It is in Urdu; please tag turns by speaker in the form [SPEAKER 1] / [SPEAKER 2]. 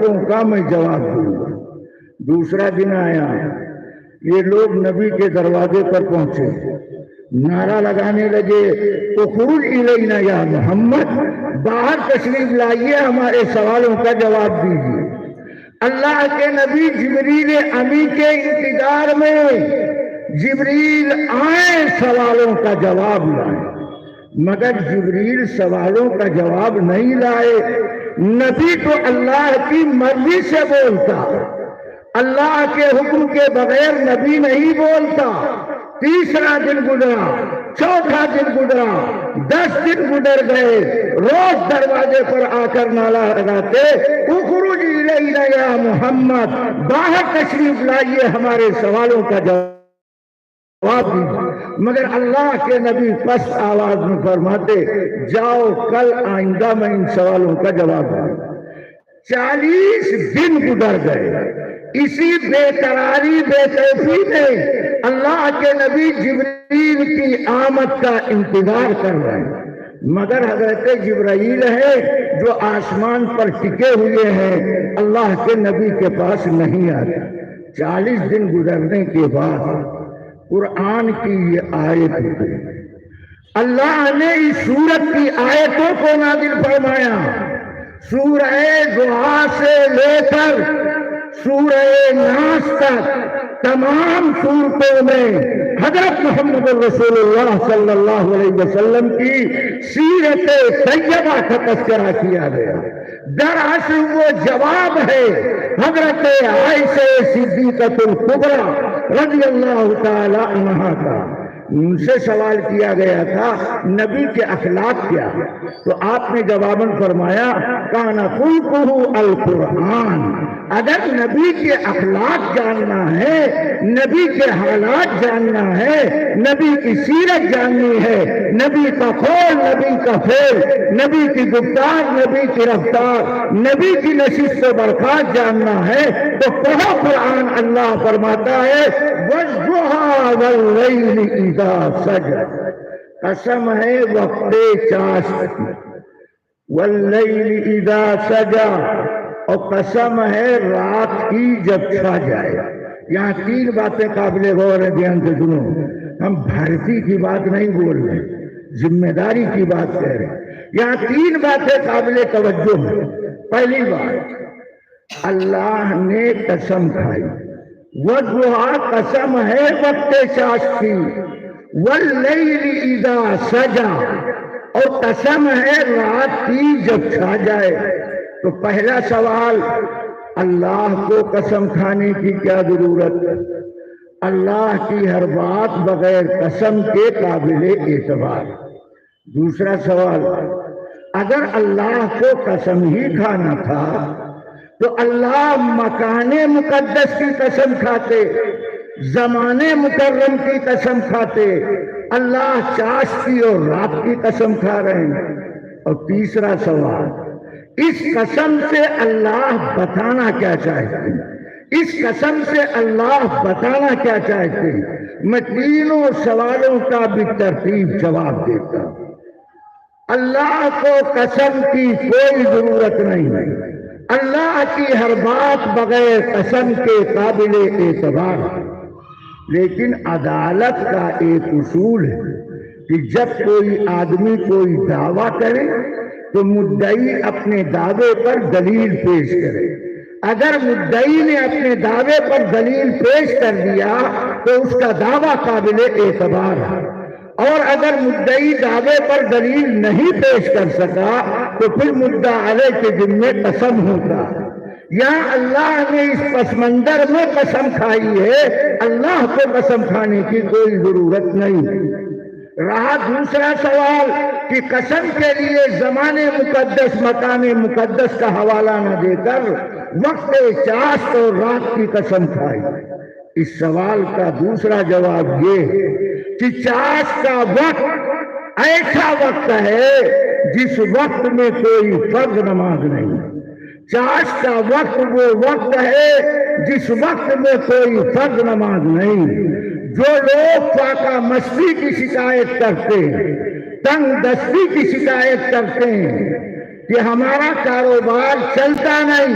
[SPEAKER 1] کا میں جواب دوں گا۔ دوسرا دن آیا، یہ لوگ نبی کے دروازے پر پہنچے، نعرہ لگانے لگے، اخرج الینا یا محمد، باہر تشریف لائیے، ہمارے سوالوں کا جواب دیجیے۔ اللہ کے نبی جبریل امی کے انتظار میں، جبریل آئے سوالوں کا جواب لائے، مگر جبریل سوالوں کا جواب نہیں لائے۔ نبی تو اللہ کی مرضی سے بولتا، اللہ کے حکم کے بغیر نبی نہیں بولتا۔ تیسرا دن گزرا، چوتھا دن گزرا، 10 دن گزر گئے، روز دروازے پر آ کر نعرہ لگاتے، اخرج الینا یا محمد، باہر تشریف لائیے، ہمارے سوالوں کا جواب دیجیے۔ مگر اللہ کے نبی پست آواز میں فرماتے، جاؤ کل آئندہ میں ان سوالوں کا جواب دوں۔ 40 دن گزر گئے، اسی بے قراری بے کیفی میں اللہ کے نبی جبریل کی آمد کا انتظار کر رہے ہیں، مگر حضرت جبرائیل ہے جو آسمان پر ٹکے ہوئے ہیں، اللہ کے نبی کے پاس نہیں آتے۔ 40 دن گزرنے کے بعد قرآن کی یہ آیت ہوئی، اللہ نے اس سورت کی آیتوں کو نازل فرمایا۔ سورہ ضحیٰ سے لے کر سورہ ناس تک تمام صورتوں میں حضرت محمد رسول اللہ صلی اللہ علیہ وسلم کی سیرت طیبہ کا تذکرہ کیا گیا۔ دراصل وہ جواب ہے حضرت عائشہ صدیقۃ الکبریٰ رضی اللہ تعالی عنہا کا۔ ان سے سوال کیا گیا تھا نبی کے اخلاق کیا، تو آپ نے جواباً فرمایا کان خلقہ القرآن۔ اگر نبی کے اخلاق جاننا ہے، نبی کے حالات جاننا ہے، نبی کی سیرت جاننی ہے، نبی کا قول، نبی کا فعل، نبی کی گفتار، نبی کی رفتار، نبی کی نشست و برخاست جاننا ہے تو پڑھو قرآن۔ اللہ فرماتا ہے والضحیٰ واللیل اذا سجى، قسم ہے وقت چاشت کی، واللیل اذا سجى، اور قسم ہے رات کی جب چھا جائے۔ یہاں 3 باتیں قابل غور ہے، دھیان سے سنو۔ ہم بھارتی کی بات نہیں بول رہے، ذمہ داری کی بات کہہ رہے ہیں۔ یہاں 3 باتیں قابل توجہ ہیں۔ پہلی بات، اللہ نے قسم کھائی، والضحیٰ قسم ہے وقت چاشت کی، واللیل اذا سجى، اور قسم ہے رات کی جب چھا جائے۔ تو پہلا سوال، اللہ کو قسم کھانے کی کیا ضرورت؟ اللہ کی ہر بات بغیر قسم کے قابل اعتبار۔ دوسرا سوال، اگر اللہ کو قسم ہی کھانا تھا تو اللہ مکان مقدس کی قسم کھاتے، زمان مکرم کی قسم کھاتے، اللہ چاشت کی اور رات کی قسم کھا رہے ہیں۔ اور تیسرا سوال، اس قسم سے اللہ بتانا کیا چاہتے ہیں؟ اس قسم سے اللہ بتانا کیا چاہتے ہیں؟ میں تینوں سوالوں کا بھی ترتیب جواب دیتا ہوں۔ اللہ کو قسم کی کوئی ضرورت نہیں، اللہ کی ہر بات بغیر قسم کے قابل اعتبار ہے۔ لیکن عدالت کا ایک اصول ہے کہ جب کوئی آدمی کوئی دعویٰ کرے تو مدعی اپنے دعوے پر دلیل پیش کرے۔ اگر مدعی نے اپنے دعوے پر دلیل پیش کر دیا تو اس کا دعویٰ قابل اعتبار ہے، اور اگر مدعی دعوے پر دلیل نہیں پیش کر سکا تو پھر مدعا علیہ کے ذمے قسم ہوتا۔ یہاں اللہ نے اس پس منظر میں قسم کھائی ہے، اللہ کو قسم کھانے کی کوئی ضرورت نہیں۔ رہا دوسرا سوال کہ قسم کے لیے زمان مقدس، مکان مقدس کا حوالہ نہ دے کر وقت چاشت اور رات کی قسم کھائی۔ اس سوال کا دوسرا جواب یہ ہے کہ چاشت کا وقت ایسا وقت ہے جس وقت میں کوئی فرض نماز نہیں۔ چاشت کا وقت وہ وقت ہے جس وقت میں کوئی فرض نماز نہیں۔ جو لوگ فاقہ مستی کی شکایت کرتے ہیں، تنگ دستی کی شکایت کرتے ہیں کہ ہمارا کاروبار چلتا نہیں،